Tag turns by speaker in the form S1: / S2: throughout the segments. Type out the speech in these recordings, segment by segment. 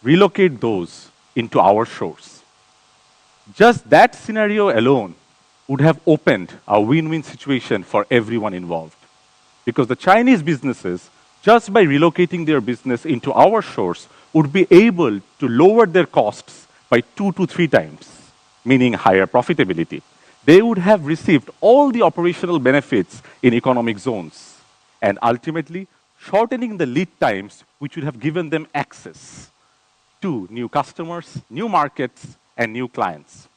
S1: relocate those into our shores. Just that scenario alone would have opened a win-win situation for everyone involved. Because the Chinese businesses, just by relocating their business into our shores, would be able to lower their costs by 2 to 3 times, meaning higher profitability. They would have received all the operational benefits in economic zones, and ultimately shortening the lead times, which would have given them access to new customers, new markets, and new clients.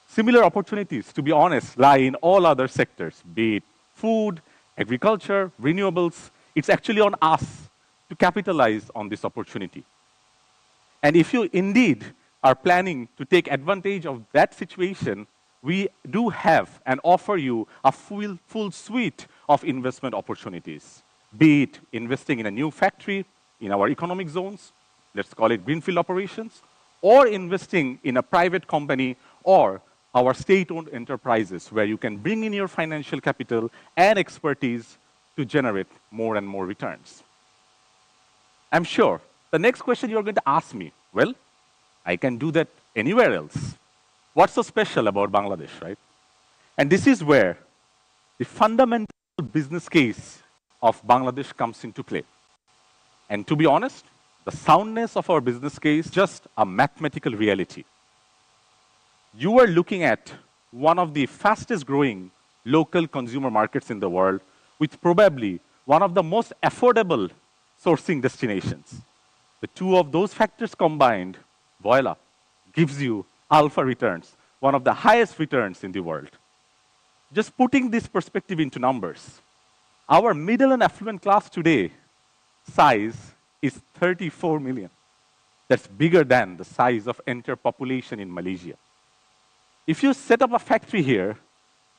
S1: Similar opportunities, to be honest, lie in all other sectors, be it food, agriculture, renewables. It's actually on us to capitalize on this opportunity. And if you indeed are planning to take advantage of that situation, we do have and offer you a full suite of investment opportunities, be it investing in a new factory in our economic zones, let's call it greenfield operations, or investing in a private company or our state-owned enterprises where you can bring in your financial capital and expertise to generate more and more returns. I'm sure the next question you're going to ask me, well, I can do that anywhere else. What's so special about Bangladesh, right? And this is where the fundamental business case of Bangladesh comes into play. And to be honest, the soundness of our business case is just a mathematical reality. You are looking at one of the fastest growing local consumer markets in the world with probably one of the most affordable sourcing destinations. The two of those factors combined, voila, gives you alpha returns, one of the highest returns in the world. Just putting this perspective into numbers, our middle and affluent class today size is 34 million. That's bigger than the size of entire population in Malaysia. If you set up a factory here,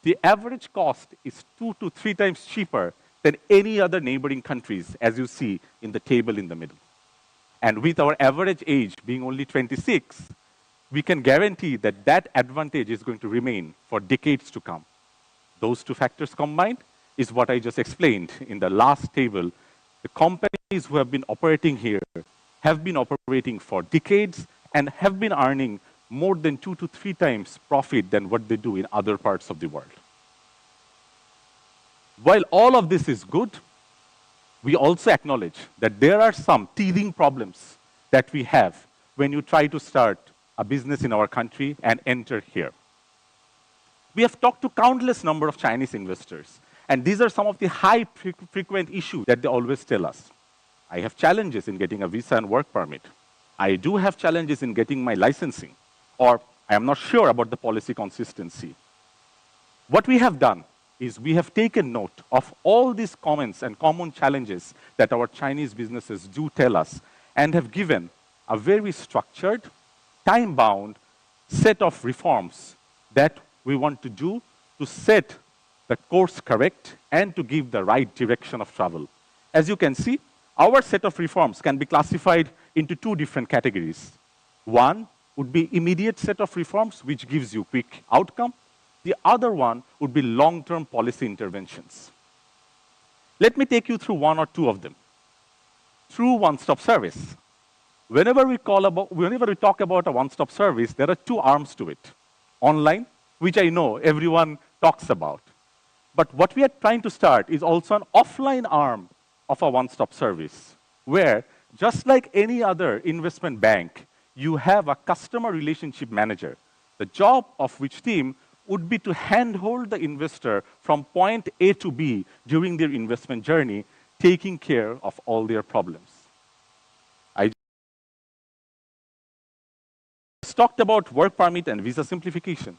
S1: the average cost is 2 to 3 times cheaper than any other neighboring countries, as you see in the table in the middle. And with our average age being only 26, we can guarantee that that advantage is going to remain for decades to come. Those two factors combined is what I just explained in the last table. The companies who have been operating here have been operating for decades and have been earning more than 2 to 3 times profit than what they do in other parts of the world. While all of this is good, we also acknowledge that there are some teething problems that we have when you try to start a business in our country and enter here. We have talked to countless number of Chinese investors, and these are some of the high frequent issues that they always tell us. I have challenges in getting a visa and work permit. I do have challenges in getting my licensing, or I am not sure about the policy consistency. What we have done is we have taken note of all these comments and common challenges that our Chinese businesses do tell us and have given a very structured, time-bound set of reforms that we want to do to set the course correct and to give the right direction of travel. As you can see, our set of reforms can be classified into two different categories. One would be immediate set of reforms, which gives you quick outcome. The other one would be long-term policy interventions. Let me take you through one or two of them. Through one-stop service. Whenever we talk about a one-stop service, there are two arms to it. Online, which I know everyone talks about. But what we are trying to start is also an offline arm of a one-stop service, where just like any other investment bank, you have a customer relationship manager, the job of which team would be to handhold the investor from point A to B during their investment journey, taking care of all their problems. I just talked about work permit and visa simplification.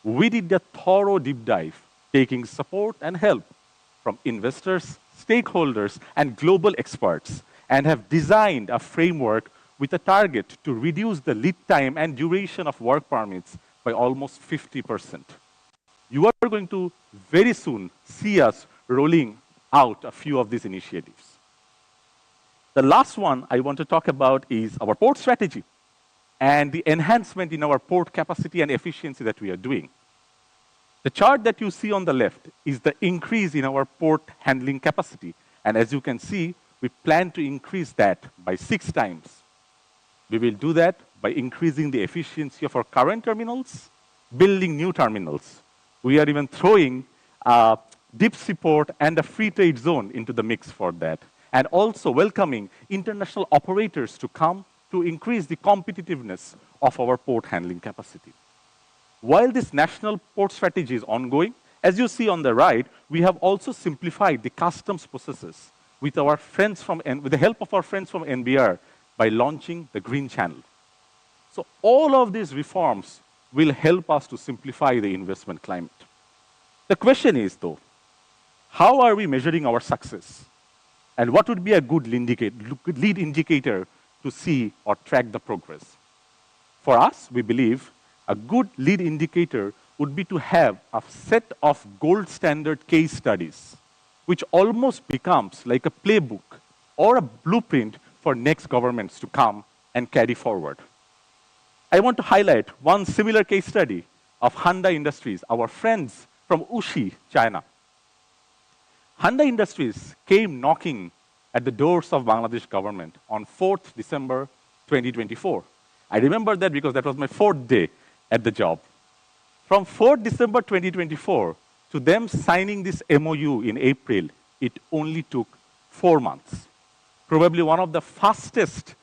S1: We did a thorough deep dive, taking support and help from investors, stakeholders, and global experts, and have designed a framework with a target to reduce the lead time and duration of work permits by almost 50%. You are going to very soon see us rolling out a few of these initiatives. The last one I want to talk about is our port strategy and the enhancement in our port capacity and efficiency that we are doing. The chart that you see on the left is the increase in our port handling capacity. And as you can see, we plan to increase that by 6 times. We will do that by increasing the efficiency of our current terminals, building new terminals. We are even throwing a deep sea port and a free trade zone into the mix for that, and also welcoming international operators to come to increase the competitiveness of our port handling capacity. While this national port strategy is ongoing, as you see on the right, we have also simplified the customs processes with the help of our friends from NBR by launching the Green Channel. So all of these reforms will help us to simplify the investment climate. The question is, though, how are we measuring our success? And what would be a good lead indicator to see or track the progress? For us, we believe a good lead indicator would be to have a set of gold standard case studies, which almost becomes like a playbook or a blueprint for next governments to come and carry forward. I want to highlight one similar case study of Hyundai Industries, our friends from Wuxi, China. Hyundai Industries came knocking at the doors of Bangladesh government on 4th December 2024. I remember that because that was my 4th day at the job. From 4th December 2024 to them signing this MOU in April, it only took 4 months. Probably one of the fastest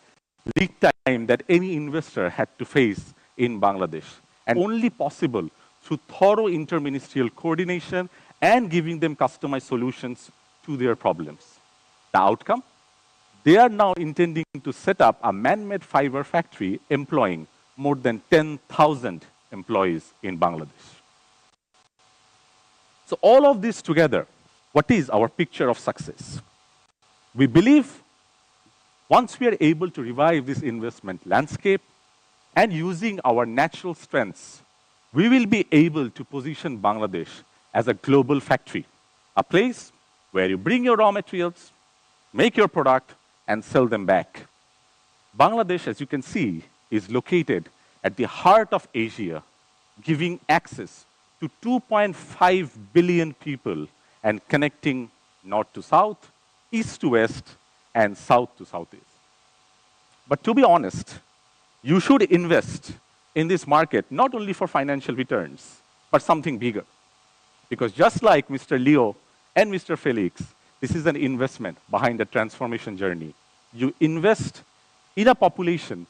S1: lead time that any investor had to face in Bangladesh, and only possible through thorough interministerial coordination and giving them customized solutions to their problems. The outcome? They are now intending to set up a man-made fiber factory employing more than 10,000 employees in Bangladesh. So all of this together, what is our picture of success? We believe once we are able to revive this investment landscape and using our natural strengths, we will be able to position Bangladesh as a global factory, a place where you bring your raw materials, make your product, and sell them back. Bangladesh, as you can see, is located at the heart of Asia, giving access to 2.5 billion people and connecting north to south, east to west, and south to southeast. But to be honest, you should invest in this market not only for financial returns, but something bigger. Because just like Mr. Leo and Mr. Felix, this is an investment behind a transformation journey. You invest in a population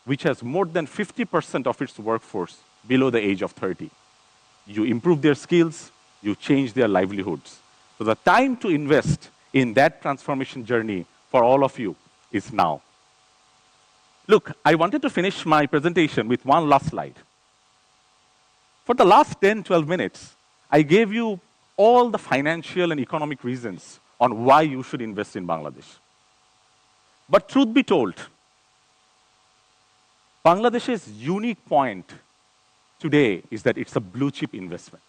S1: which has more than 50% of its workforce below the age of 30. You improve their skills, you change their livelihoods. So the time to invest in that transformation journey for all of you is now. Look, I wanted to finish my presentation with one last slide. For the last 10, 12 minutes, I gave you all the financial and economic reasons on why you should invest in Bangladesh. But truth be told, Bangladesh's unique point today is that it's a blue chip investment.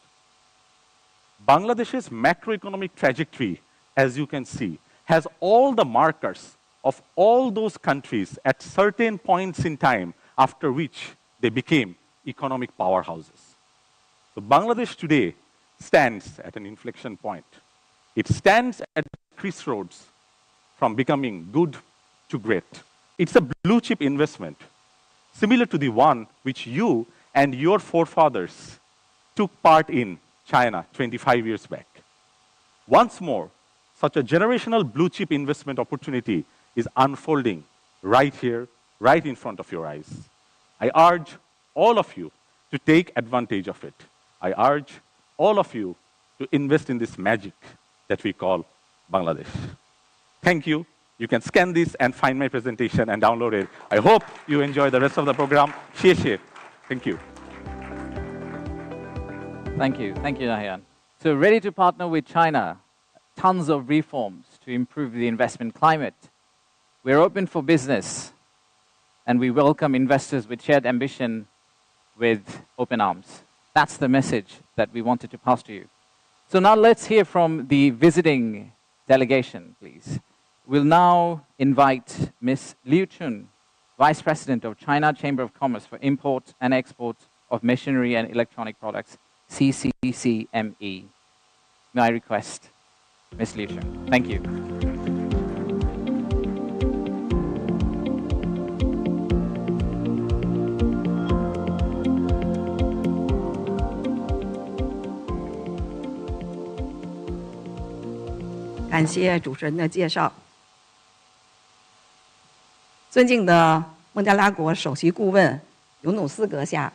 S1: Bangladesh's macroeconomic trajectory, as you can see, has all the markers of all those countries at certain points in time after which they became economic powerhouses. So Bangladesh today stands at an inflection point. It stands at the crossroads from becoming good to great. It's a blue chip investment, similar to the one which you and your forefathers took part in China 25 years back. Once more, such a generational blue chip investment opportunity is unfolding right here, right in front of your eyes. I urge all of you to take advantage of it. I urge all of you to invest in this magic that we call Bangladesh. Thank you. You can scan this and find my presentation and download it. I hope you enjoy the rest of the program. Xie. Thank you.
S2: Thank you, Nahian. So ready to partner with China, tons of reforms to improve the investment climate. We're open for business, and we welcome investors with shared ambition with open arms. That's the message that we wanted to pass to you. So now let's hear from the visiting delegation, please. We'll now invite Ms. Liu Chun, Vice President of China Chamber of Commerce for Import and Export of Machinery and Electronic Products, CCCME. May I request Ms. Liu Chun? Thank you.
S3: 感谢主持人的介绍。尊敬的孟加拉国首席顾问尤努斯阁下，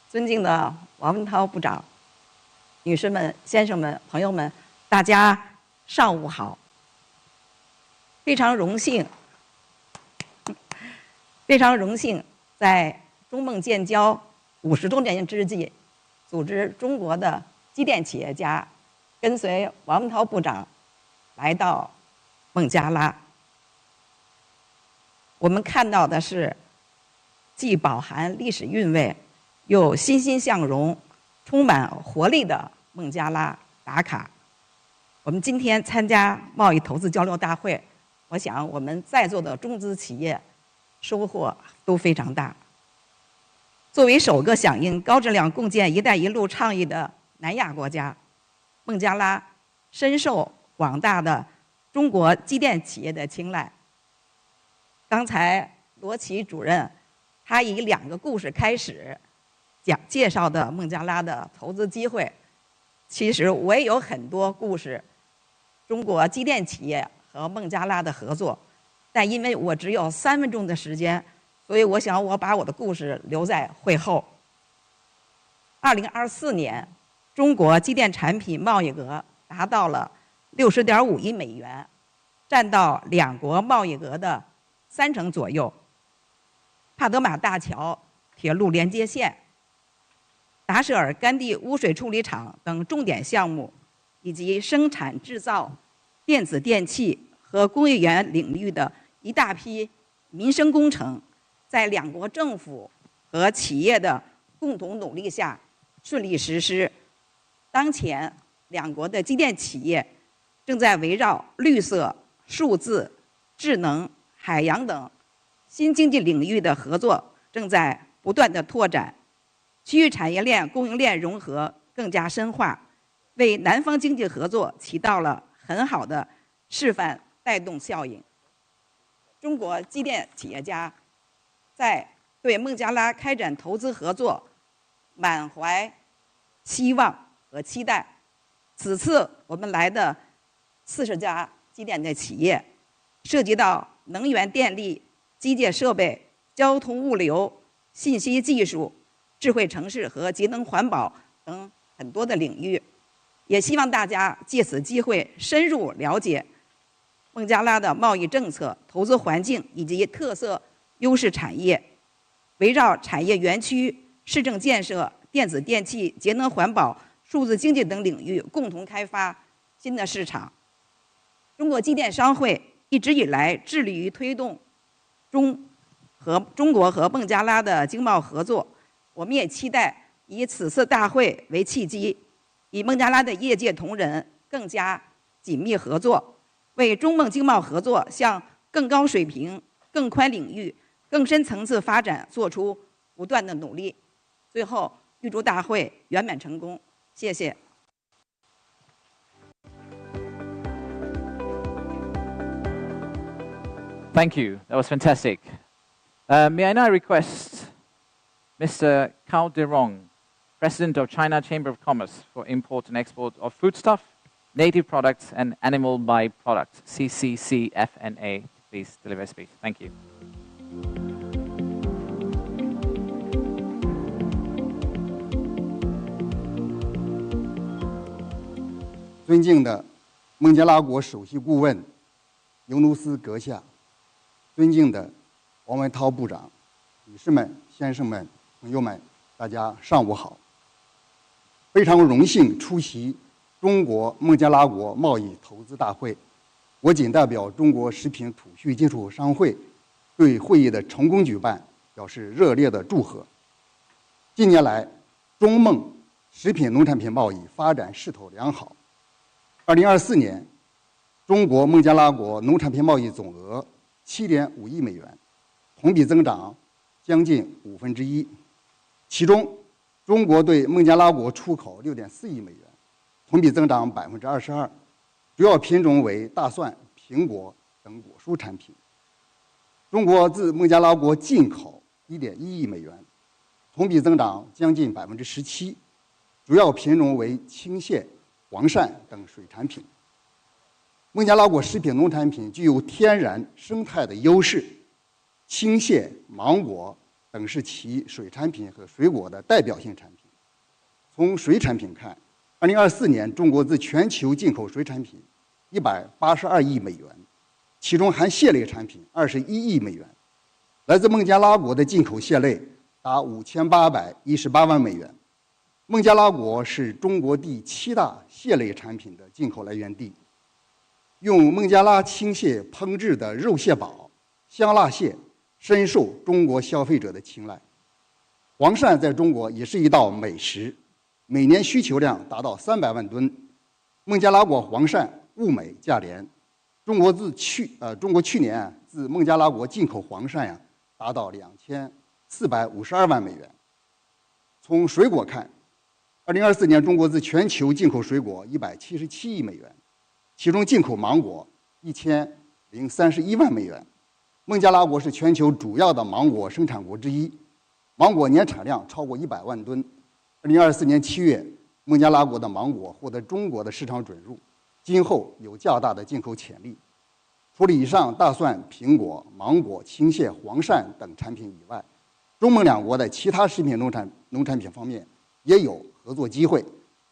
S3: 尊敬的王文涛部长，女士们、先生们、朋友们，大家上午好。非常荣幸在中孟建交50周年之际，组织中国的机电企业家跟随王文涛部长来到孟加拉。我们看到的是既饱含历史韵味，又欣欣向荣、充满活力的孟加拉达卡。我们今天参加贸易投资交流大会，我想我们在座的中资企业收获都非常大。作为首个响应高质量共建“一带一路”倡议的南亚国家，孟加拉深受广大的中国机电企业的青睐。刚才罗琦主任他以2个故事开始介绍的孟加拉的投资机会，其实我也有很多故事，中国机电企业和孟加拉的合作，但因为我只有3分钟的时间，所以我想我把我的故事留在会后。2024年，中国机电产品贸易额达到了60.5亿美元，占到2国贸易额的30%左右。帕德玛大桥铁路连接线、达舍尔干地污水处理厂等重点项目，以及生产制造、电子电器和工业园领域的一大批民生工程，在2国政府和企业的共同努力下顺利实施。当前2国的机电企业正在围绕绿色、数字、智能、海洋等新经济领域的合作正在不断的拓展，区域产业链供应链融合更加深化，为南方经济合作起到了很好的示范带动效应。中国机电企业家在对孟加拉开展投资合作满怀希望和期待。此次我们来的40家机电的企业，涉及到能源电力、机械设备、交通物流、信息技术、智慧城市和节能环保等很多的领域，也希望大家借此机会深入了解孟加拉的贸易政策、投资环境以及特色优势产业，围绕产业园区、市政建设、电子电器、节能环保、数字经济等领域共同开发新的市场。中国机电商会一直以来致力于推动中国和孟加拉的经贸合作，我们也期待以此次大会为契机，与孟加拉的业界同仁更加紧密合作，为中孟经贸合作向更高水平、更宽领域、更深层次发展做出不断的努力。最后，预祝大会圆满成功，谢谢。
S2: Thank you. That was fantastic. May I now request Mr. Cao Derong, President of China Chamber of Commerce for Import and Export of Foodstuff, Native Products and Animal Byproducts, CCCFNA, please deliver a speech. Thank you.
S4: 尊敬的孟加拉国首席顾问尤努斯阁下，尊敬的王文涛部长，女士们、先生们、朋友们，大家上午好。非常荣幸出席中国孟加拉国贸易投资大会。我谨代表中国食品土畜进出口商会对会议的成功举办表示热烈的祝贺。近年来，中孟食品农产品贸易发展势头良好。2024年，中国孟加拉国农产品贸易总额7.5亿美元，同比增长将近1/5。其中，中国对孟加拉国出口6.4亿美元，同比增长22%，主要品种为大蒜、苹果等果蔬产品。中国自孟加拉国进口1.1亿美元，同比增长将近17%，主要品种为青蟹、黄鳝等水产品。孟加拉国食品农产品具有天然生态的优势，青蟹、芒果等是其水产品和水果的代表性产品。从水产品看，2024年中国自全球进口水产品182亿美元，其中含蟹类产品21亿美元。来自孟加拉国的进口蟹类达5818万美元。孟加拉国是中国第7大蟹类产品的进口来源地。用孟加拉青蟹烹制的肉蟹煲、香辣蟹深受中国消费者的青睐。黄鳝在中国也是一道美食，每年需求量达到300万吨。孟加拉国黄鳝物美价廉，中国去年自孟加拉国进口黄鳝达到2452万美元。从水果看，2024年中国自全球进口水果177亿美元，其中进口芒果1031万美元。孟加拉国是全球主要的芒果生产国之一，芒果年产量超过100万吨。2024年7月，孟加拉国的芒果获得中国的市场准入，今后有较大的进口潜力。除了以上大蒜、苹果、芒果、青蟹、黄鳝等产品以外，中孟两国在其他食品农产品方面也有合作机会，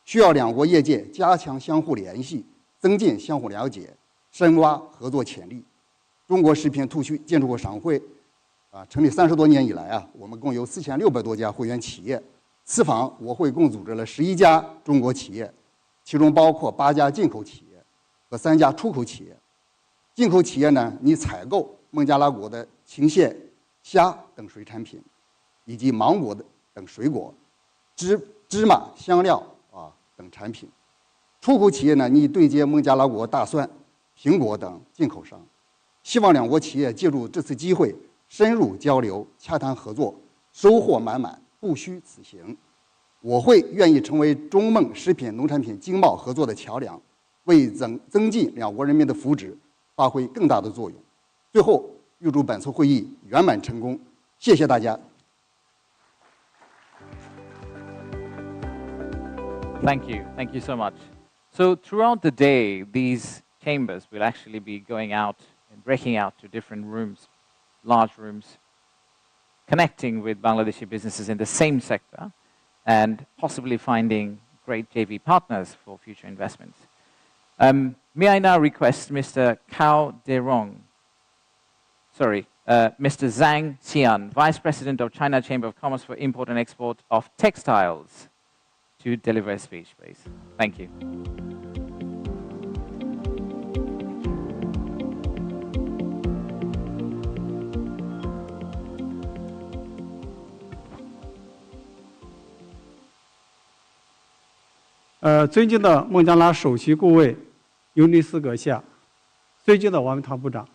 S4: 需要两国业界加强相互联系，增进相互了解，深挖合作潜力。中国食品特区建筑国商会成立30多年以来我们共有4600多家会员企业。此访我会共组织了11家中国企业，其中包括8家进口企业和3家出口企业。进口企业呢，你采购孟加拉国的青蟹、虾等水产品，以及芒果等水果、芝麻、香料等产品。出口企业呢，你对接孟加拉国大蒜、苹果等进口商。希望两国企业借助这次机会深入交流、洽谈合作，收获满满，不虚此行。我会愿意成为中孟食品农产品经贸合作的桥梁，为增进两国人民的福祉发挥更大的作用。最后，预祝本次会议圆满成功，谢谢大家。
S2: Thank you so much. So throughout the day, these chambers will actually be going out and breaking out to different rooms, large rooms, connecting with Bangladeshi businesses in the same sector and possibly finding great JV partners for future investments. May I now request Mr. Mr. Zhang Xian, Vice President of China Chamber of Commerce for Import and Export of Textiles, to deliver a speech, please. Thank you.
S5: 尊敬的孟加拉首席顾问尤尼斯阁下，尊敬的王文涛部长，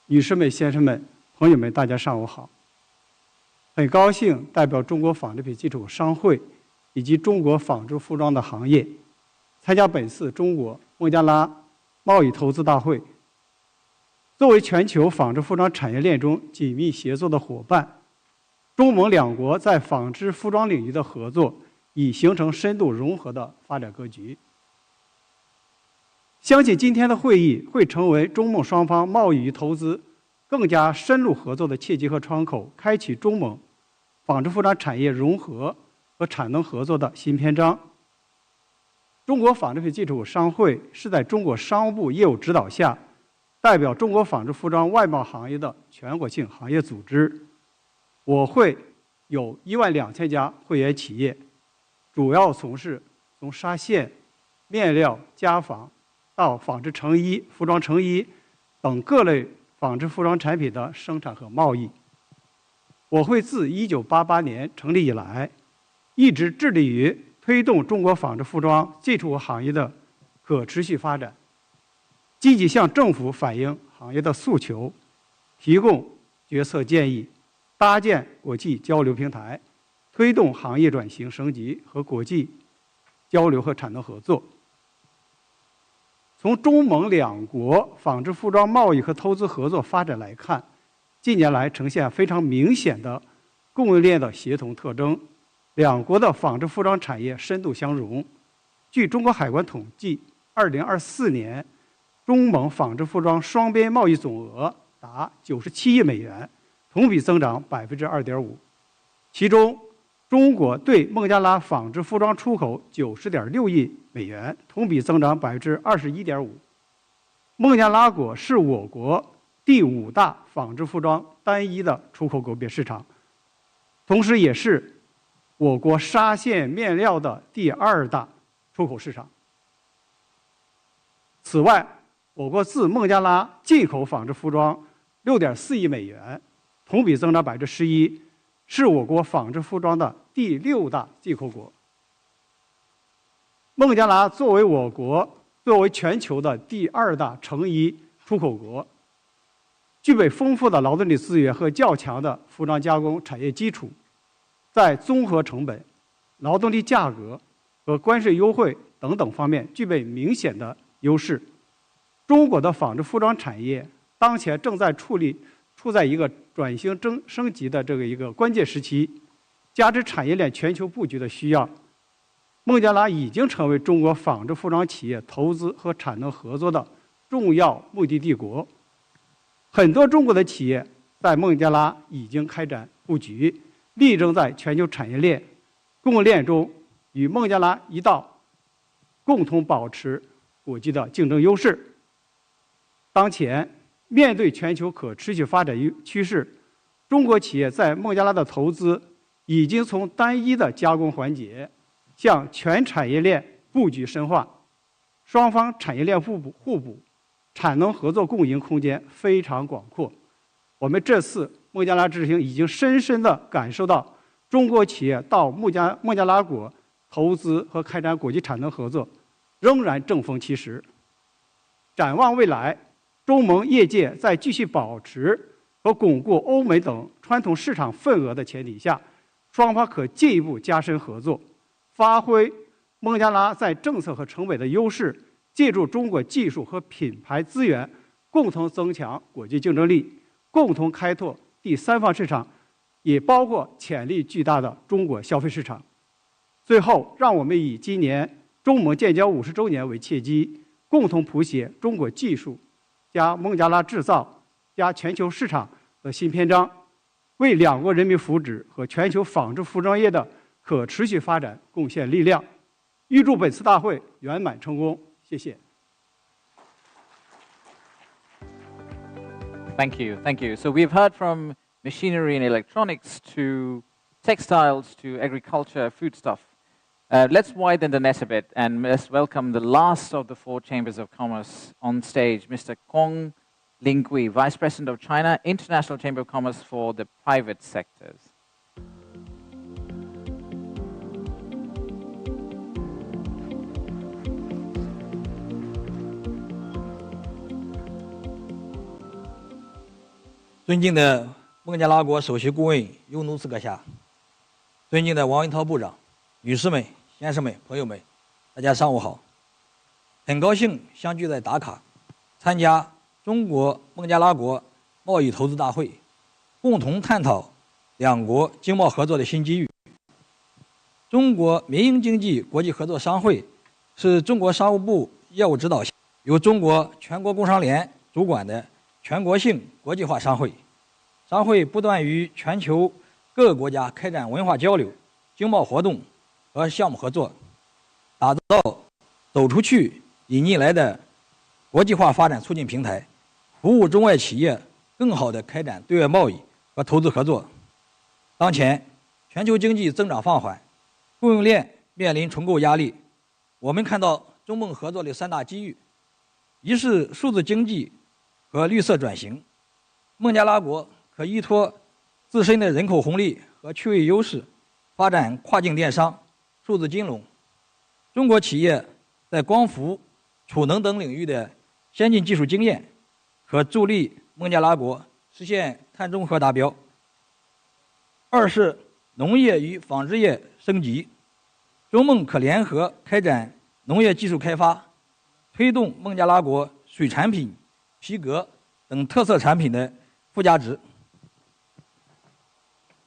S5: 女士们、先生们、朋友们，大家上午好。很高兴代表中国纺织品进出口商会以及中国纺织服装的行业，参加本次中国孟加拉贸易投资大会。作为全球纺织服装产业链中紧密协作的伙伴，中蒙两国在纺织服装领域的合作已形成深度融合的发展格局。相信今天的会议会成为中蒙双方贸易与投资更加深入合作的契机和窗口，开启中蒙纺织服装产业融合和产能合作的新篇章。中国纺织品进出口商会是在中国商务部业务指导下，代表中国纺织服装外贸行业的全国性行业组织。我会有12000家会员企业，主要从事从纱线、面料、家纺到纺织成衣、服装成衣等各类纺织服装产品的生产和贸易。我会自1988年成立以来，一直致力于推动中国纺织服装进出口行业的可持续发展，积极向政府反映行业的诉求，提供决策建议，搭建国际交流平台，推动行业转型升级和国际交流和产能合作。从中蒙两国纺织服装贸易和投资合作发展来看，近年来呈现非常明显的供应链的协同特征，两国的纺织服装产业深度相融。据中国海关统计，2024年中蒙纺织服装双边贸易总额达97亿美元，同比增长2.5%。其中，中国对孟加拉纺织服装出口90.6亿美元，同比增长21.5%。孟加拉国是我国第5大纺织服装单一的出口国别市场，同时也是我国纱线面料的第2大出口市场。此外，我国自孟加拉进口纺织服装6.4亿美元，同比增长11%，是我国纺织服装的第6大进口国。孟加拉作为全球的第2大成衣出口国，具备丰富的劳动力资源和较强的服装加工产业基础，在综合成本、劳动力价格和关税优惠等方面具备明显的优势。中国的纺织服装产业当前正在处在一个转型升级的一个关键时期，加之产业链全球布局的需要，孟加拉已经成为中国纺织服装企业投资和产能合作的重要目的地国。很多中国的企业在孟加拉已经开展布局，力争在全球产业链、供应链中与孟加拉一道，共同保持国际的竞争优势。当前，面对全球可持续发展趋势，中国企业在孟加拉的投资已经从单一的加工环节向全产业链布局深化，双方产业链互补，产能合作共赢空间非常广阔。我们这次孟加拉之行已经深深地感受到中国企业到孟加拉国投资和开展国际产能合作仍然正逢其时。展望未来，中蒙业界在继续保持和巩固欧美等传统市场份额的前提下，双方可进一步加深合作，发挥孟加拉在政策和成本的优势，借助中国技术和品牌资源，共同增强国际竞争力，共同开拓第三方市场，也包括潜力巨大的中国消费市场。最后，让我们以今年中蒙建交50周年为契机，共同谱写中国技术加孟加拉制造加全球市场的新篇章，为两国人民福祉和全球纺织服装业的可持续发展贡献力量。预祝本次大会圆满成功。谢谢。
S2: Thank you, thank you. So we've heard from machinery and electronics to textiles to agriculture, foodstuff. Let's widen the net a bit and let's welcome the last of the 4 chambers of commerce on stage, Mr. Kong Lingui, Vice President of China International Chamber of Commerce for the private sectors.
S6: "尊敬的孟加拉国首席顾问尤努斯阁下，尊敬的王文涛部长，女士们、先生们、朋友们，大家上午好！很高兴相聚在达卡，参加中国孟加拉国贸易投资大会，共同探讨两国经贸合作的新机遇。中国民营经济国际合作商会是中国商务部业务指导下，由中国全国工商联主管的全国性国际化商会。商会不断与全球各个国家开展文化交流、经贸活动和项目合作，打造走出去引进来的国际化发展促进平台，服务中外企业更好地开展对外贸易和投资合作。当前，全球经济增长放缓，供应链面临重构压力。我们看到中孟合作的3大机遇：一是数字经济和绿色转型，孟加拉国可依托自身的人口红利和区位优势，发展跨境电商、数字金融。中国企业在光伏、储能等领域的先进技术经验，可助力孟加拉国实现碳中和达标。二是农业与纺织业升级，中孟可联合开展农业技术开发，推动孟加拉国水产品、皮革等特色产品的附加值，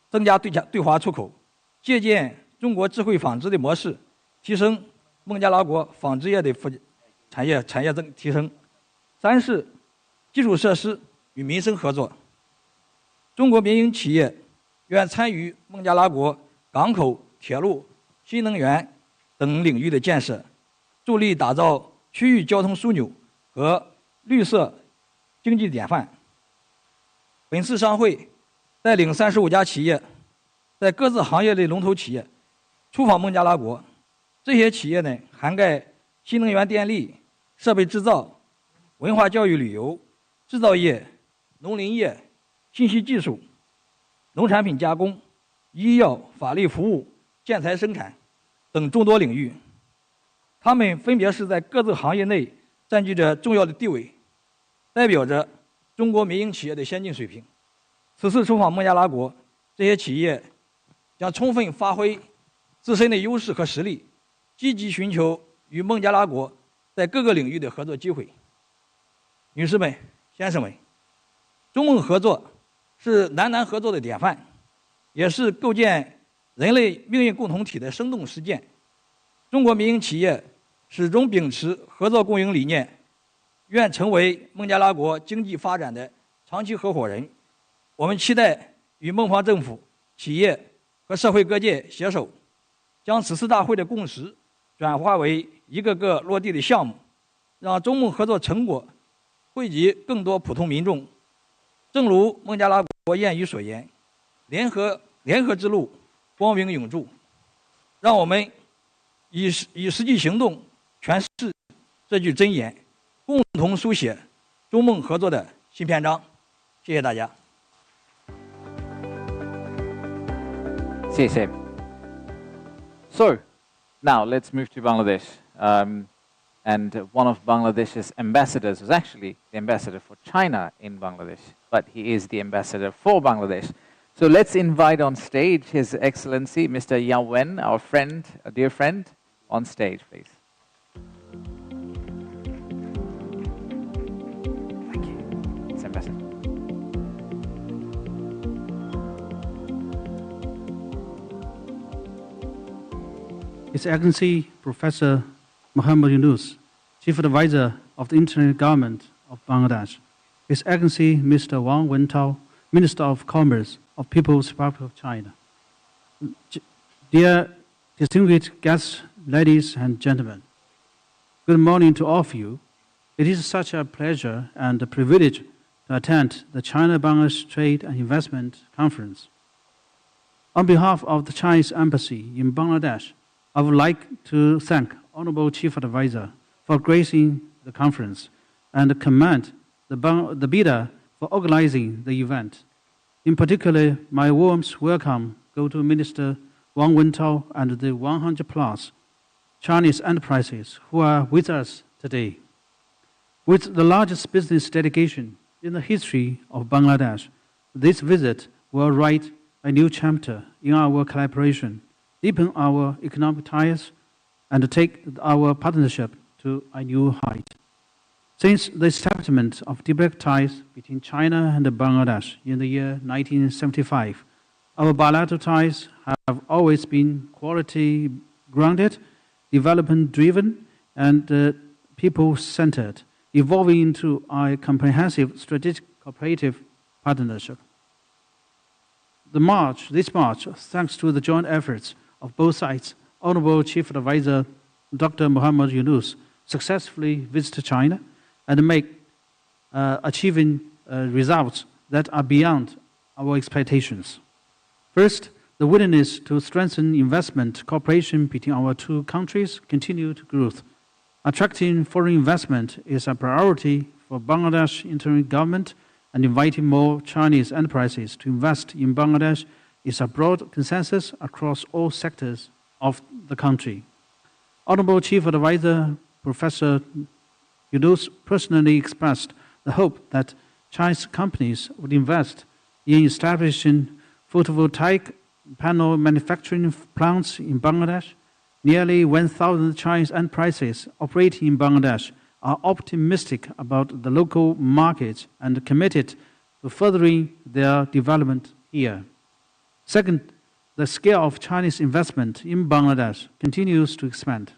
S6: 增加对华出口，借鉴中国智慧纺织的模式，提升孟加拉国纺织业的提升。三是基础设施与民生合作。中国民营企业愿参与孟加拉国港口、铁路、新能源等领域的建设，助力打造区域交通枢纽和绿色经济典范。本次商会带领35家企业，在各自行业的龙头企业出访孟加拉国。这些企业呢，涵盖新能源电力、设备制造、文化教育旅游、制造业、农林业、信息技术、农产品加工、医药、法律服务、建材生产等众多领域。他们分别是在各自行业内占据着重要的地位，代表着中国民营企业的先进水平。此次出访孟加拉国，这些企业将充分发挥自身的优势和实力，积极寻求与孟加拉国在各个领域的合作机会。女士们、先生们，中孟合作是南南合作的典范，也是构建人类命运共同体的生动实践。中国民营企业始终秉持合作共赢理念，愿成为孟加拉国经济发展的长期合伙人。我们期待与孟方政府、企业和社会各界携手，将此次大会的共识转化为一个个落地的项目，让中孟合作成果惠及更多普通民众。正如孟加拉国谚语所言，联合之路，光明永驻。让我们以实际行动诠释这句箴言，共同书写中孟合作的新篇章。谢谢大家。
S2: 谢谢。So, now let's move to Bangladesh. And one of Bangladesh's ambassadors was actually the ambassador for China in Bangladesh, but he is the ambassador for Bangladesh. So let's invite on stage His Excellency, Mr. Yao Wen, our friend, a dear friend, on stage, please. Thank you. It's Ambassador.
S5: His Excellency Professor Muhammad Yunus, Chief Advisor of the Internal Government of Bangladesh, His Excellency Mr. Wang Wentao, Minister of Commerce of People's Republic of China. Dear distinguished guests, ladies and gentlemen, good morning to all of you. It is such a pleasure and a privilege to attend the China-Bangladesh Trade and Investment Conference. On behalf of the Chinese Embassy in Bangladesh, I would like to thank Honorable Chief Advisor for gracing the conference and commend the bidder for organizing the event. In particular, my warmest welcome go to Minister Wang Wentao and the 100+ Chinese enterprises who are with us today. With the largest business delegation in the history of Bangladesh, this visit will write a new chapter in our collaboration, deepen our economic ties, and take our partnership to a new height. Since the establishment of diplomatic ties between China and Bangladesh in the year 1975, our bilateral ties have always been quality-grounded, development-driven, and people-centered, evolving into a comprehensive strategic cooperative partnership. This March, thanks to the joint efforts of both sides, Honorable Chief Advisor Dr. Muhammad Yunus successfully visited China and achieving results that are beyond our expectations. First, the willingness to strengthen investment cooperation between our two countries continued to grow. Attracting foreign investment is a priority for Bangladesh internal government, and inviting more Chinese enterprises to invest in Bangladesh is a broad consensus across all sectors of the country. Honorable Chief Advisor Professor Yunus personally expressed the hope that Chinese companies would invest in establishing photovoltaic panel manufacturing plants in Bangladesh. Nearly 1,000 Chinese enterprises operating in Bangladesh are optimistic about the local market and committed to furthering their development here. Second, the scale of Chinese investment in Bangladesh continues to expand.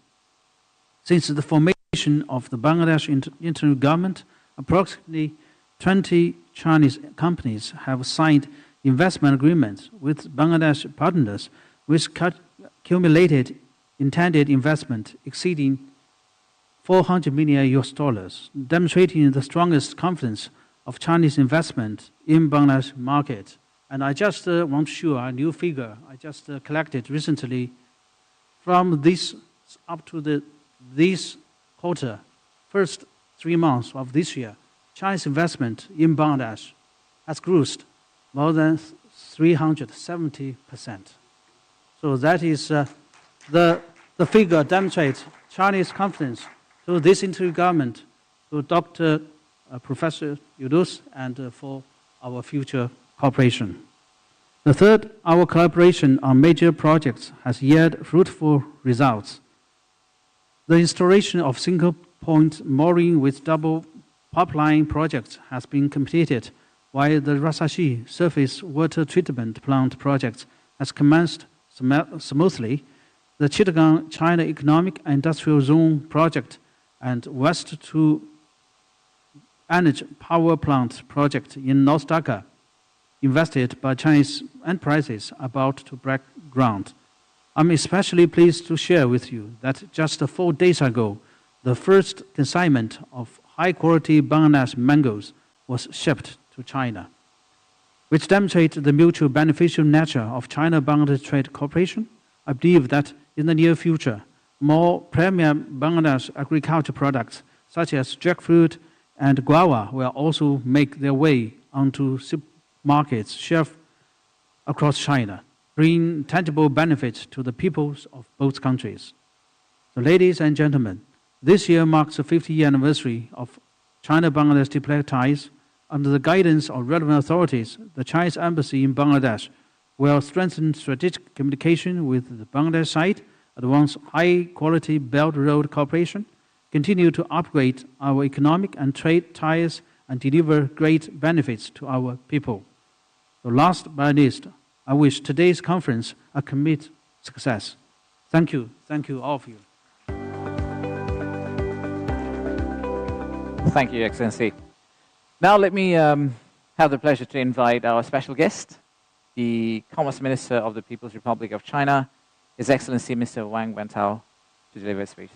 S5: Since the formation of the Bangladesh internal government, approximately 20 Chinese companies have signed investment agreements with Bangladesh partners with cumulated intended investment exceeding $400 million, demonstrating the strongest confidence of Chinese investment in Bangladesh market. And I just want to show a new figure I just collected recently. From this up to this quarter, first 3 months of this year, Chinese investment in Bangladesh has grown more than 370%. So that is the figure demonstrates Chinese confidence to this intergovernment, to Dr. Professor Yunus, and for our future cooperation. The third, our collaboration on major projects has yielded fruitful results. The installation of single-point mooring with double pipeline project has been completed, while the Rasashi surface water treatment plant project has commenced smoothly. The Tejgaon China Economic and Industrial Zone project and West to Energy Power Plant project in North Dhaka, invested by Chinese enterprises about to break ground. I'm especially pleased to share with you that just 4 days ago, the first consignment of high-quality Bangladesh mangoes was shipped to China, which demonstrates the mutual beneficial nature of China-Bangladesh trade cooperation. I believe that in the near future, more premium Bangladesh agriculture products such as jackfruit and guava will also make their way onto supermarkets shelves across China, bringing tangible benefits to the peoples of both countries. So, ladies and gentlemen, this year marks the 50th anniversary of China-Bangladesh diplomatic ties. Under the guidance of relevant authorities, the Chinese embassy in Bangladesh will strengthen strategic communication with the Bangladesh side, advance high-quality Belt Road cooperation, continue to upgrade our economic and trade ties, and deliver great benefits to our people. So last but not least, I wish today's conference a complete success. Thank you. Thank you, all of you.
S2: Thank you, Excellency. Now let me have the pleasure to invite our special guest, the Commerce Minister of the People's Republic of China, His Excellency Mr. Wang Wentao, to deliver a speech.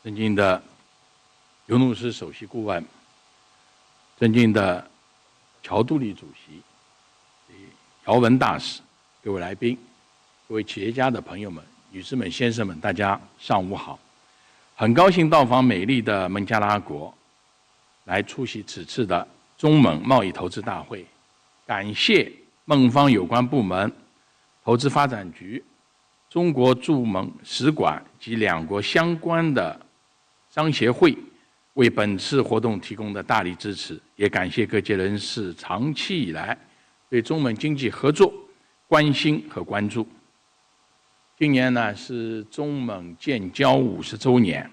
S7: 尊敬的尤努斯首席顾问，尊敬的乔杜利主席、姚文大使、各位来宾、各位企业家的朋友们、女士们、先生们，大家上午好！很高兴到访美丽的孟加拉国，来出席此次的中蒙贸易投资大会。感谢孟方有关部门、投资发展局、中国驻蒙使馆及两国相关的商协会为本次活动提供的大力支持，也感谢各界人士长期以来对中蒙经济合作关心和关注。今年呢是中蒙建交50周年，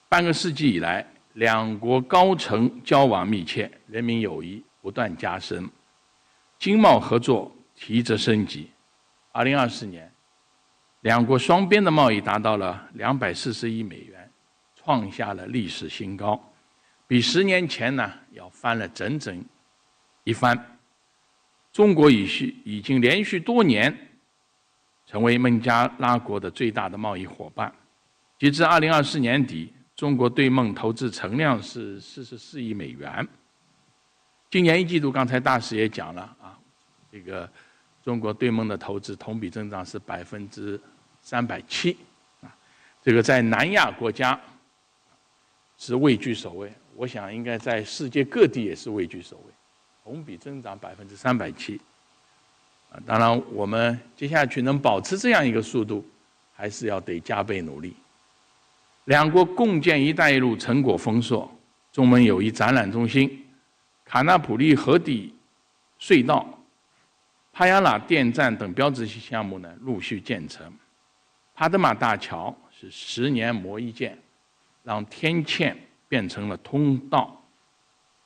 S7: 半个世纪以来，两国高层交往密切，人民友谊不断加深，经贸合作提质升级。2024年，两国双边的贸易达到了240亿美元，创下了历史新高，比10年前呢要翻了整整一番。中国已经连续多年成为孟加拉国的最大的贸易伙伴。截至2024年底，中国对孟投资存量是44亿美元。今年1季度，刚才大使也讲了啊，这个中国对孟的投资同比增长是307%，这个在南亚国家是位居首位，我想应该在世界各地也是位居首位，同比增长307%。当然，我们接下去能保持这样一个速度，还是要得加倍努力。两国共建“一带一路”成果丰硕，中蒙友谊展览中心、卡纳普利河底隧道、帕亚拉电站等标志性项目呢陆续建成。帕德玛大桥是10年磨一剑，让天堑变成了通道，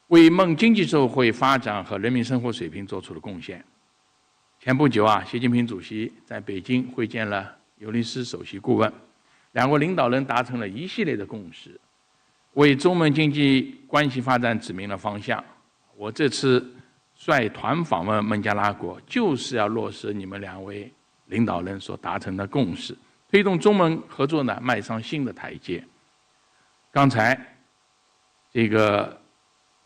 S7: 为孟经济社会发展和人民生活水平做出了贡献。前不久习近平主席在北京会见了尤尼斯首席顾问，两国领导人达成了一系列的共识，为中孟经济关系发展指明了方向。我这次率团访问孟加拉国，就是要落实你们两位领导人所达成的共识，推动中孟合作呢迈上新的台阶。刚才这个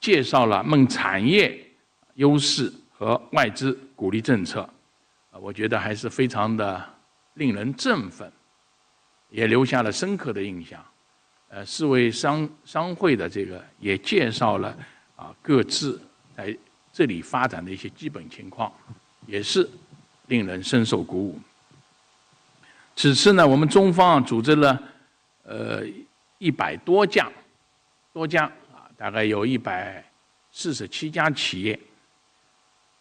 S7: 介绍了孟产业优势和外资鼓励政策，我觉得还是非常的令人振奋，也留下了深刻的印象。世卫商会的这个也介绍了各自在这里发展的一些基本情况，也是令人深受鼓舞。此次呢，我们中方组织了100多家大概有147家企业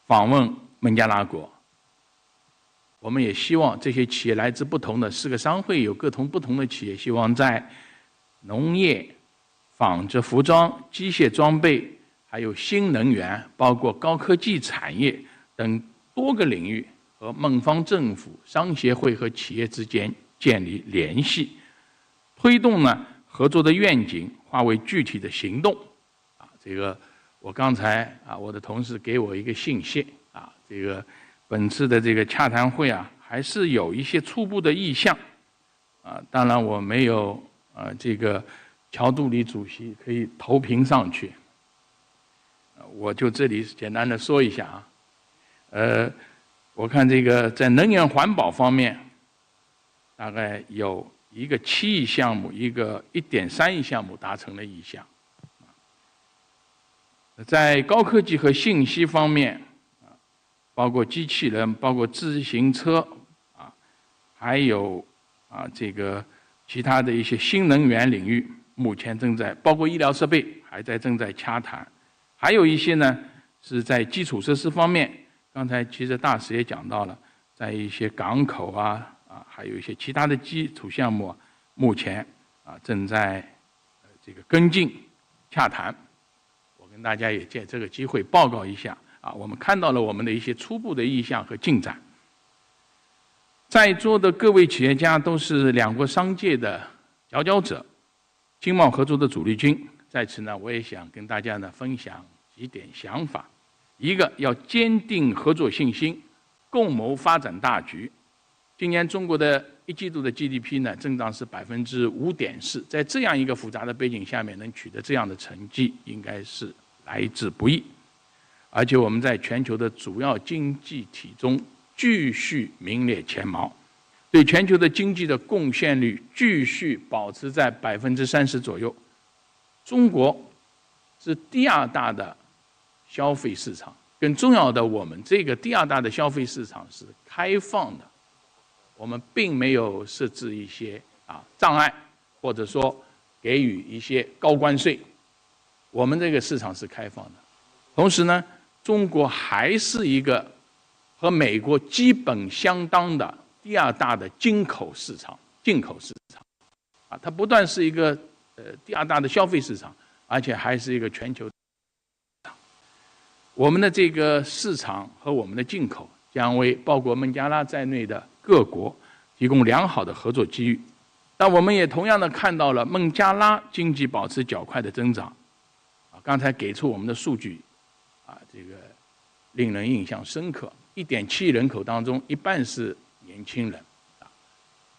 S7: 访问孟加拉国。我们也希望这些企业来自不同的4个商会，有不同的企业，希望在农业、纺织服装、机械装备，还有新能源，包括高科技产业等多个领域，和孟方政府、商协会和企业之间建立联系，推动呢合作的愿景化为具体的行动。这个我刚才我的同事给我一个信息这个本次的这个洽谈会还是有一些初步的意向当然我没有这个乔杜里主席可以投屏上去，我就这里简单的说一下我看这个在能源环保方面，大概有一个7亿项目，一个1.3亿项目达成了意向。在高科技和信息方面包括机器人，包括自行车还有这个其他的一些新能源领域，目前包括医疗设备正在洽谈，还有一些呢是在基础设施方面，刚才其实大使也讲到了，在一些港口还有一些其他的基础项目目前正在这个跟进洽谈。我跟大家也借这个机会报告一下我们看到了我们的一些初步的意向和进展。在座的各位企业家都是两国商界的佼佼者，经贸合作的主力军。在此呢，我也想跟大家呢分享几点想法。一个，要坚定合作信心，共谋发展大局。今年中国的1季度的 GDP 呢增长是5.4%，在这样一个复杂的背景下面能取得这样的成绩，应该是来之不易。而且我们在全球的主要经济体中继续名列前茅，对全球的经济的贡献率继续保持在30%左右。中国是第2大的消费市场，更重要的，我们这个第2大的消费市场是开放的，我们并没有设置一些障碍，或者说给予一些高关税，我们这个市场是开放的。同时呢，中国还是一个和美国基本相当的第2大的进口市场，它不但是一个第2大的消费市场，而且还是一个全球市场。我们的这个市场和我们的进口将为包括孟加拉在内的各国提供良好的合作机遇。但我们也同样的看到了孟加拉经济保持较快的增长。刚才给出我们的数据这个令人印象深刻。1.7亿人口当中，1半是年轻人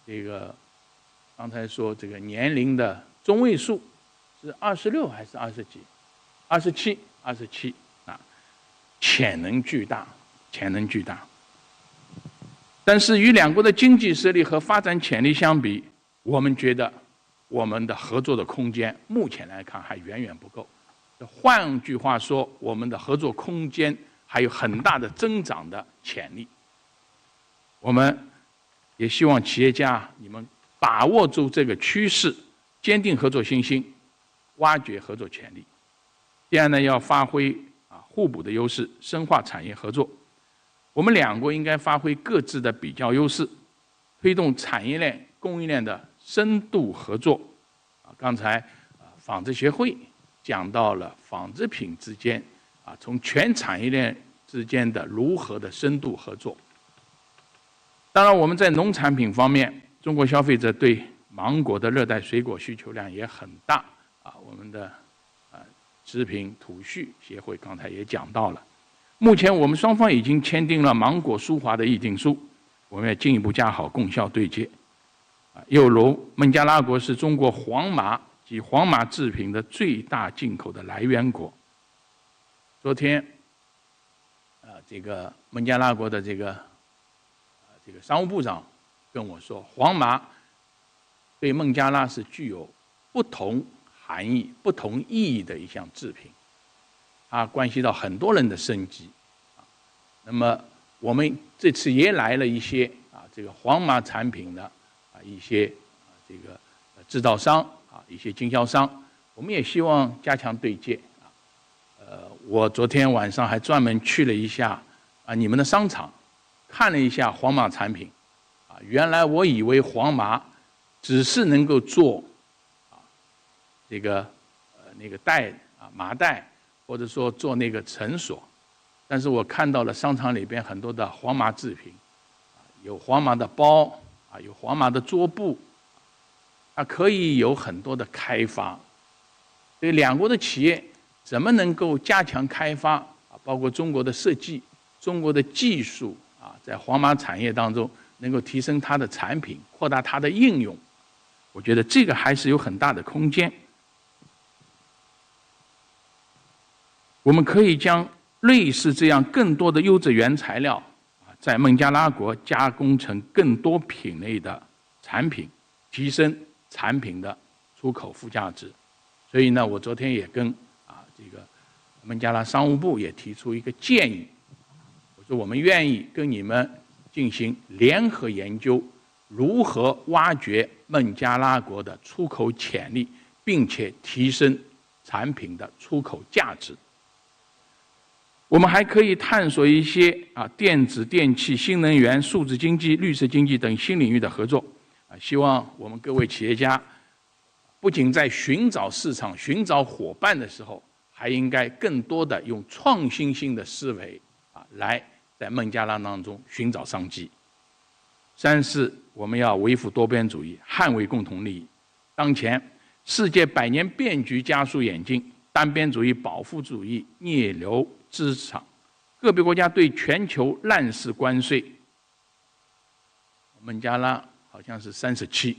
S7: 这个刚才说这个年龄的中位数是26还是20几？27潜能巨大。但是与两国的经济实力和发展潜力相比，我们觉得我们的合作的空间目前来看还远远不够。换句话说，我们的合作空间还有很大的增长的潜力。我们也希望企业家你们把握住这个趋势，坚定合作信心，挖掘合作潜力。第二呢，要发挥互补的优势，深化产业合作。我们两国应该发挥各自的比较优势，推动产业链、供应链的深度合作。刚才纺织协会讲到了纺织品之间从全产业链之间的如何的深度合作。当然，我们在农产品方面，中国消费者对芒果的热带水果需求量也很大我们的食品土畜协会刚才也讲到了，目前我们双方已经签订了芒果输华的议定书，我们要进一步加好供销对接。又如孟加拉国是中国黄麻及黄麻制品的最大进口的来源国。昨天这个孟加拉国的这个商务部长跟我说，黄麻对孟加拉是具有不同含义、不同意义的一项制品，它关系到很多人的生计。那么我们这次也来了一些这个黄麻产品的一些这个制造商一些经销商，我们也希望加强对接。我昨天晚上还专门去了一下你们的商场，看了一下黄麻产品原来我以为黄麻只是能够做这个那个带麻袋，或者说做那个绳索，但是我看到了商场里边很多的黄麻制品，有黄麻的包有黄麻的桌布，它可以有很多的开发。所以两国的企业怎么能够加强开发包括中国的设计、中国的技术在黄麻产业当中能够提升它的产品，扩大它的应用，我觉得这个还是有很大的空间。我们可以将类似这样更多的优质原材料在孟加拉国加工成更多品类的产品，提升产品的出口附加值。所以呢，我昨天也跟这个孟加拉商务部也提出一个建议，我说我们愿意跟你们进行联合研究，如何挖掘孟加拉国的出口潜力，并且提升产品的出口价值。我们还可以探索一些电子、电气、新能源、数字经济、绿色经济等新领域的合作。希望我们各位企业家不仅在寻找市场、寻找伙伴的时候，还应该更多的用创新性的思维来在孟加拉当中寻找商机。三是我们要维护多边主义，捍卫共同利益。当前世界百年变局加速演进，单边主义、保护主义逆流市场，个别国家对全球滥施关税，孟加拉好像是37%，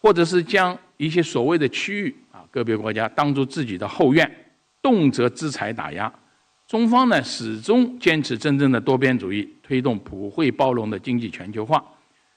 S7: 或者是将一些所谓的区域个别国家当作自己的后院，动辄制裁打压。中方呢始终坚持真正的多边主义，推动普惠包容的经济全球化，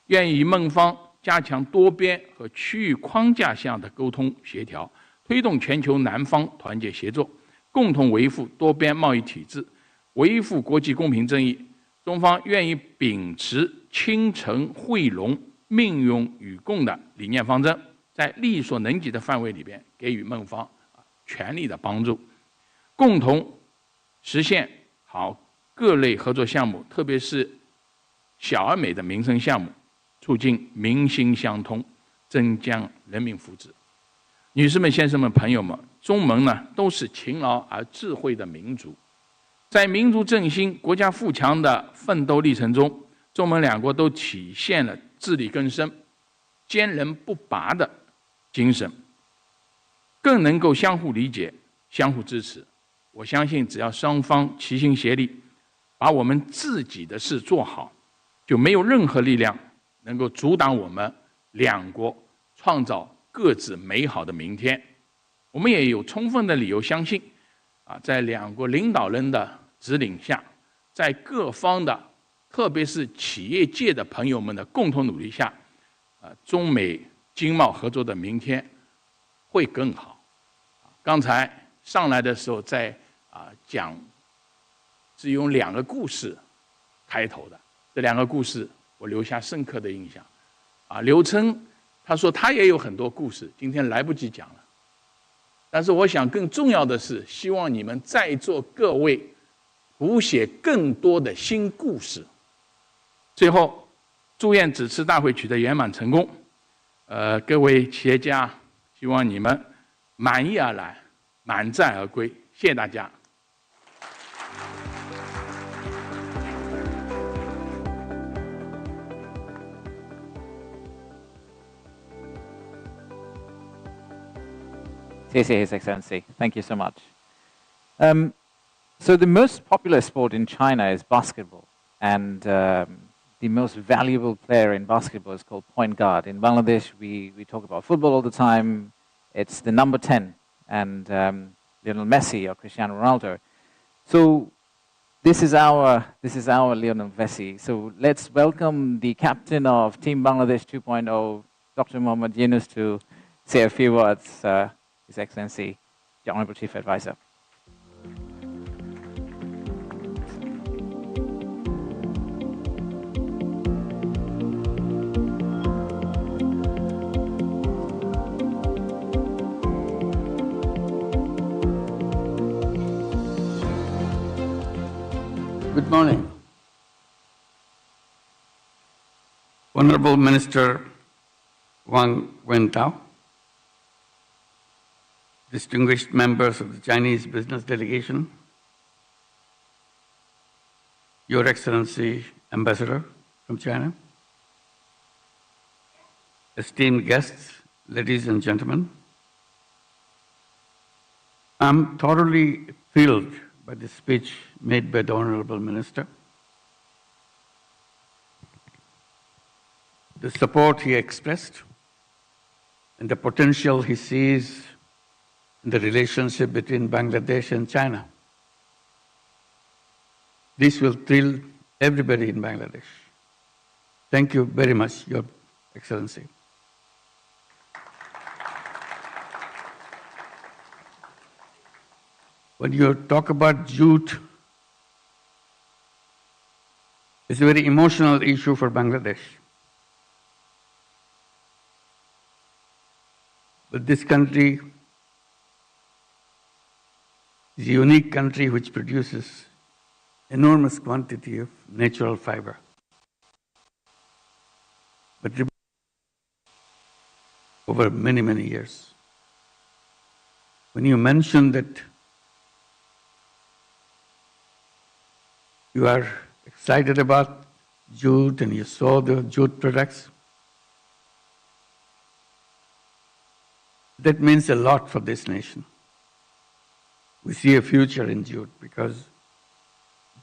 S7: 愿与孟方加强多边和区域框架下的沟通协调，推动全球南方团结协作，共同维护多边贸易体制，维护国际公平正义。中方愿意秉持亲诚惠容、命运与共的理念方针，在力所能及的范围里边给予孟方全力的帮助，共同实现好各类合作项目，特别是小而美的民生项目，促进民心相通，增加人民福祉。女士们、先生们、朋友们，中蒙呢都是勤劳而智慧的民族，在民族振兴、国家富强的奋斗历程中，中蒙两国都体现了自力更生、坚韧不拔的精神，更能够相互理解、相互支持。我相信，只要双方齐心协力，把我们自己的事做好，就没有任何力量能够阻挡我们两国创造各自美好的明天。我们也有充分的理由相信，在两国领导人的指领下，在各方的，特别是企业界的朋友们的共同努力下，中美经贸合作的明天会更好。刚才上来的时候在讲，是用2个故事开头的，这2个故事我留下深刻的印象。刘琛他说他也有很多故事，今天来不及讲了。但是我想更重要的是，希望你们在座各位谱写更多的新故事。最后，祝愿此次大会取得圆满成功。各位企业家，希望你们满意而来，满载而归。谢谢大家。
S2: 谢谢 His Excellency. Thank you so much. So the most popular sport in China is basketball, and the most valuable player in basketball is called point guard. In Bangladesh, we talk about football all the time. It's the number 10, and Lionel Messi or Cristiano Ronaldo. So this is our Lionel Messi. So let's welcome the captain of Team Bangladesh 2.0, Dr. Mohammad Yunus, to say a few words. His Excellency, the Honorable Chief Advisor.
S8: Good morning. Honorable Minister Wang Wentao, distinguished members of the Chinese business delegation, Your Excellency Ambassador from China, esteemed guests, ladies and gentlemen, I'm thoroughly thrilled by the speech made by the Honorable Minister. The support he expressed and the potential he sees in the relationship between Bangladesh and China. This will thrill everybody in Bangladesh. Thank you very much, Your Excellency. When you talk about jute, it's a very emotional issue for Bangladesh. But this country is a unique country which produces enormous quantity of natural fiber. But over many, many years. When you mention that you are excited about jute and you saw the jute products, that means a lot for this nation. We see a future in jute because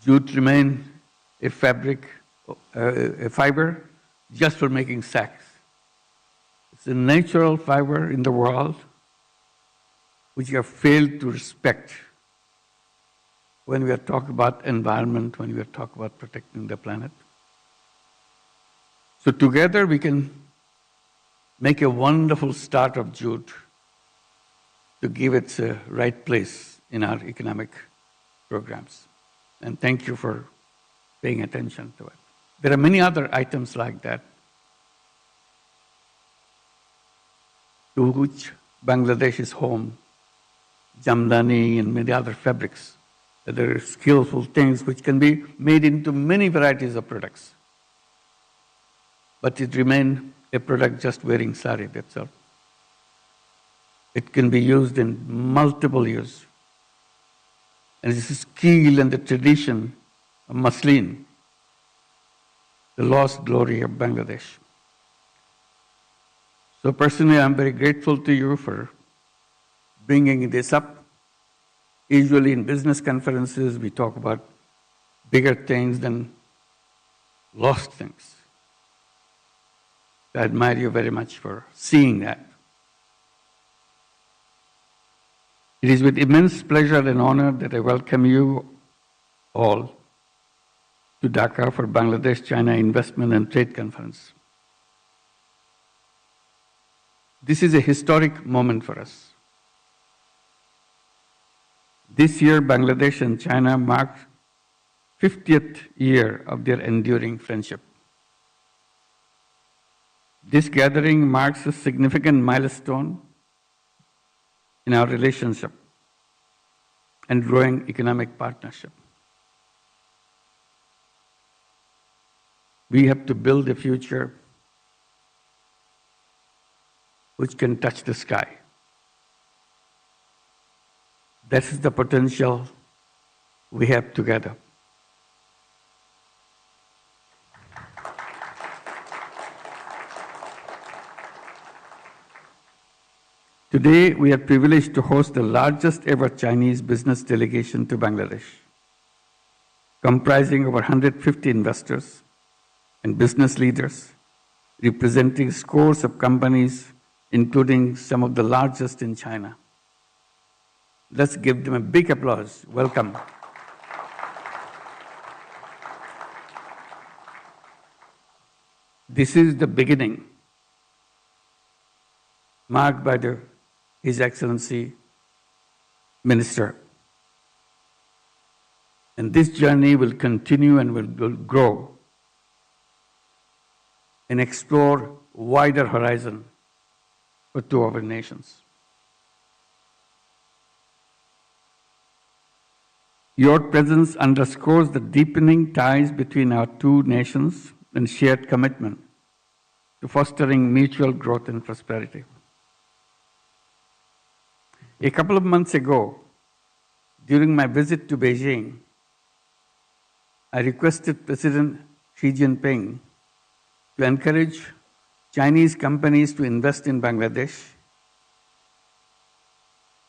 S8: jute remains a fabric, a fiber just for making sacks. It's a natural fiber in the world which we have failed to respect when we are talking about environment, when we are talking about protecting the planet. So together we can make a wonderful start of jute to give it a right place in our economic programs. And thank you for paying attention to it. There are many other items like that to which Bangladesh is home, jamdani and many other fabrics. There are skillful things which can be made into many varieties of products. But it remains a product just wearing sari, that's all. It can be used in multiple use. And this is skill and the tradition of muslin, the lost glory of Bangladesh. So personally, I'm very grateful to you for bringing this up. Usually in business conferences, we talk about bigger things than lost things. I admire you very much for seeing that. It is with immense pleasure and honor that I welcome you all to Dhaka for Bangladesh-China Investment and Trade Conference. This is a historic moment for us. This year, Bangladesh and China marked 50th year of their enduring friendship. This gathering marks a significant milestone in our relationship and growing economic partnership. We have to build a future which can touch the sky. That is the potential we have together. Today, we are privileged to host the largest ever Chinese business delegation to Bangladesh, comprising over 150 investors and business leaders, representing scores of companies, including some of the largest in China. Let's give them a big applause. Welcome. This is the beginning, marked by His Excellency Minister. And this journey will continue and will grow and explore wider horizon for two of our nations. Your presence underscores the deepening ties between our two nations and shared commitment to fostering mutual growth and prosperity. A couple of months ago, during my visit to Beijing, I requested President Xi Jinping to encourage Chinese companies to invest in Bangladesh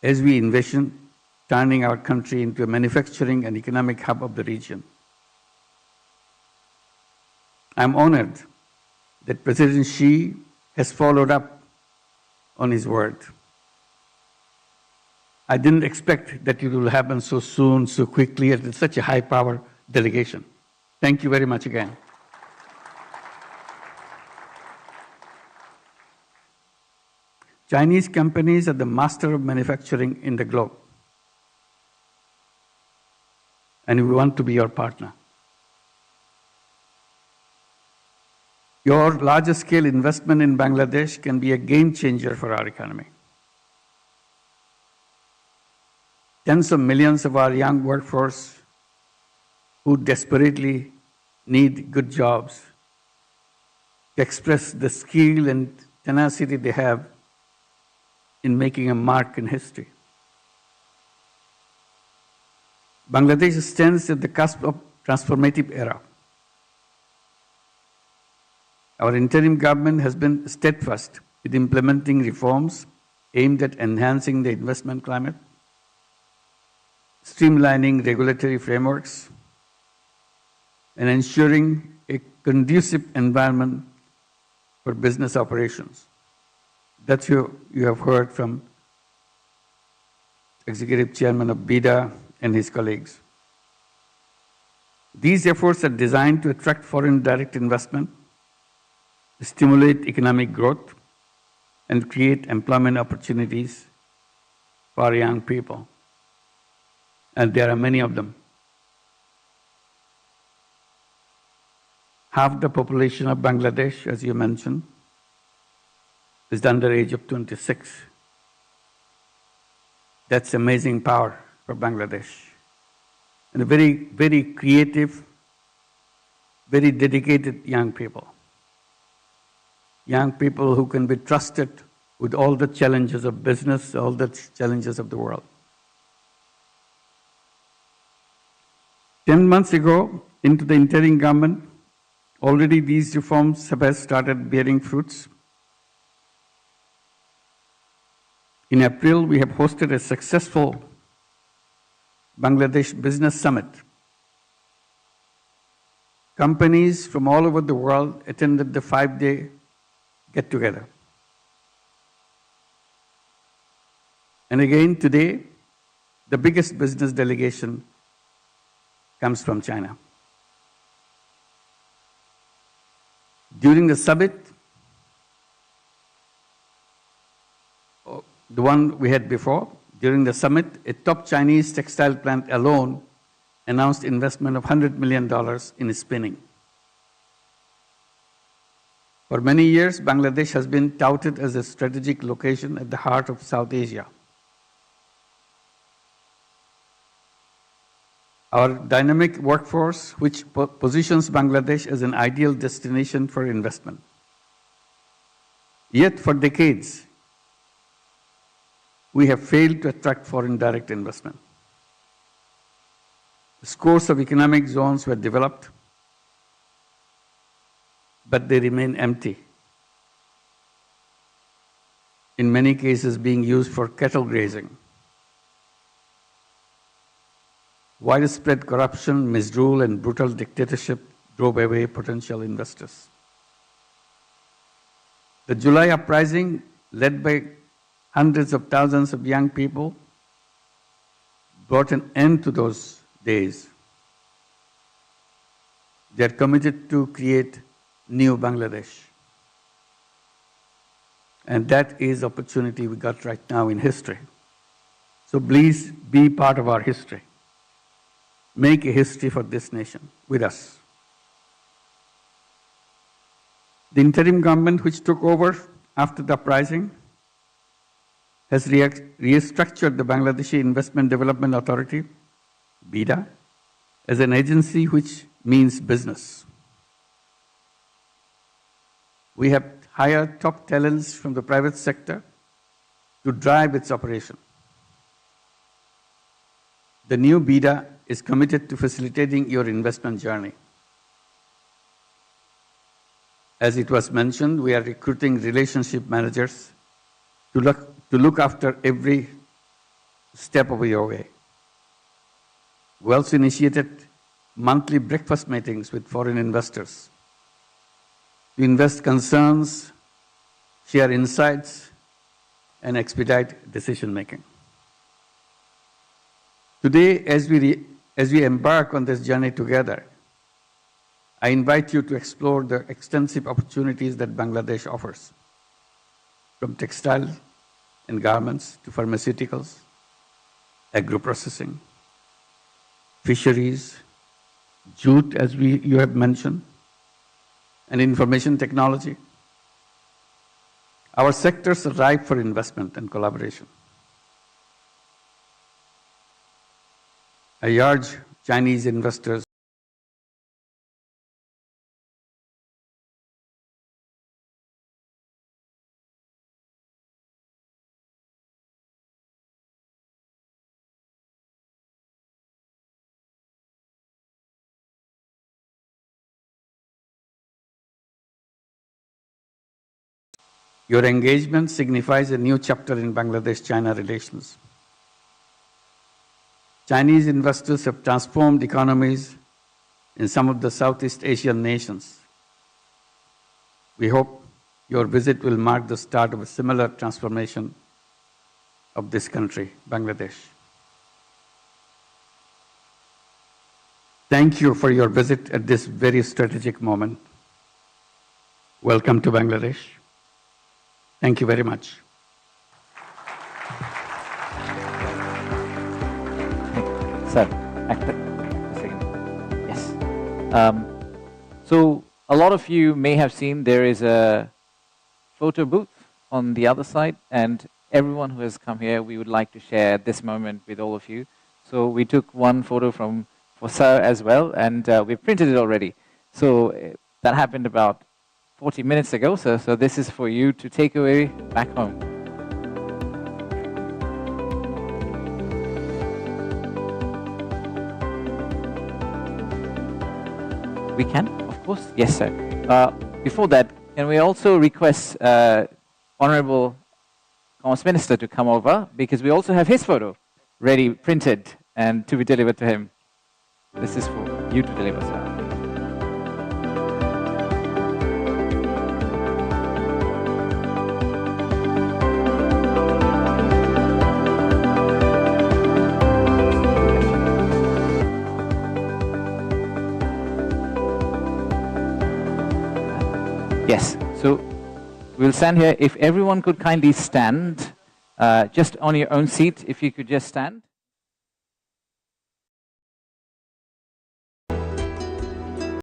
S8: as we envision turning our country into a manufacturing and economic hub of the region. I'm honored that President Xi has followed up on his word. I didn't expect that it will happen so soon, so quickly, at such a high-power delegation. Thank you very much again. Chinese companies are the master of manufacturing in the globe, and we want to be your partner. Your larger-scale investment in Bangladesh can be a game changer for our economy. Tens of millions of our young workforce who desperately need good jobs to express the skill and tenacity they have in making a mark in history. Bangladesh stands at the cusp of transformative era. Our interim government has been steadfast in implementing reforms aimed at enhancing the investment climate, streamlining regulatory frameworks, and ensuring a conducive environment for business operations. That's what you have heard from Executive Chairman of BIDA and his colleagues. These efforts are designed to attract foreign direct investment, stimulate economic growth, and create employment opportunities for our young people. And there are many of them. Half the population of Bangladesh, as you mentioned, is under the age of 26. That's amazing power for Bangladesh. And very, very creative, very dedicated young people. Young people who can be trusted with all the challenges of business, all the challenges of the world. 10 months ago, into the interim government, already these reforms have started bearing fruits. In April, we have hosted a successful Bangladesh Business Summit. Companies from all over the world attended the 5-day get-together. And again, today, the biggest business delegation comes from China. During the summit, the one we had before, during the summit, a top Chinese textile plant alone announced investment of $100 million in spinning. For many years, Bangladesh has been touted as a strategic location at the heart of South Asia. Our dynamic workforce, which positions Bangladesh as an ideal destination for investment. Yet, for decades, we have failed to attract foreign direct investment. Scores of economic zones were developed, but they remain empty, in many cases being used for cattle grazing. Widespread corruption, misrule, and brutal dictatorship drove away potential investors. The July uprising, led by hundreds of thousands of young people, brought an end to those days. They are committed to create new Bangladesh. And that is opportunity we got right now in history. So please be part of our history. Make a history for this nation with us. The interim government, which took over after the uprising, has restructured the Bangladeshi Investment Development Authority, BIDA, as an agency which means business. We have hired top talents from the private sector to drive its operation. The new BIDA is committed to facilitating your investment journey. As it was mentioned, we are recruiting relationship managers to look after every step of your way. We also initiated monthly breakfast meetings with foreign investors to invest concerns, share insights, and expedite decision-making. Today, as we embark on this journey together, I invite you to explore the extensive opportunities that Bangladesh offers, from textile and garments to pharmaceuticals, agro-processing, fisheries, jute, as you have mentioned, and information technology. Our sectors are ripe for investment and collaboration. I urge Chinese investors Your engagement signifies a new chapter in Bangladesh-China relations. Chinese investors have transformed economies in some of the Southeast Asian nations. We hope your visit will mark the start of a similar transformation of this country, Bangladesh. Thank you for your visit at this very strategic moment. Welcome to Bangladesh. Thank you very much.
S2: Sir, a second. Yes. So a lot of you may have seen there is a photo booth on the other side, and everyone who has come here, we would like to share this moment with all of you. So we took one photo for Sir as well, and we printed it already. So that happened about 40 minutes ago, sir. So this is for you to take away back home. We can, of course. Yes, sir. Before that, can we also request Honorable Commerce Minister to come over, because we also have his photo ready, printed, and to be delivered to him. This is for you to deliver, sir. Yes, so we'll stand here. If everyone could kindly stand, just on your own seat, if you could just stand.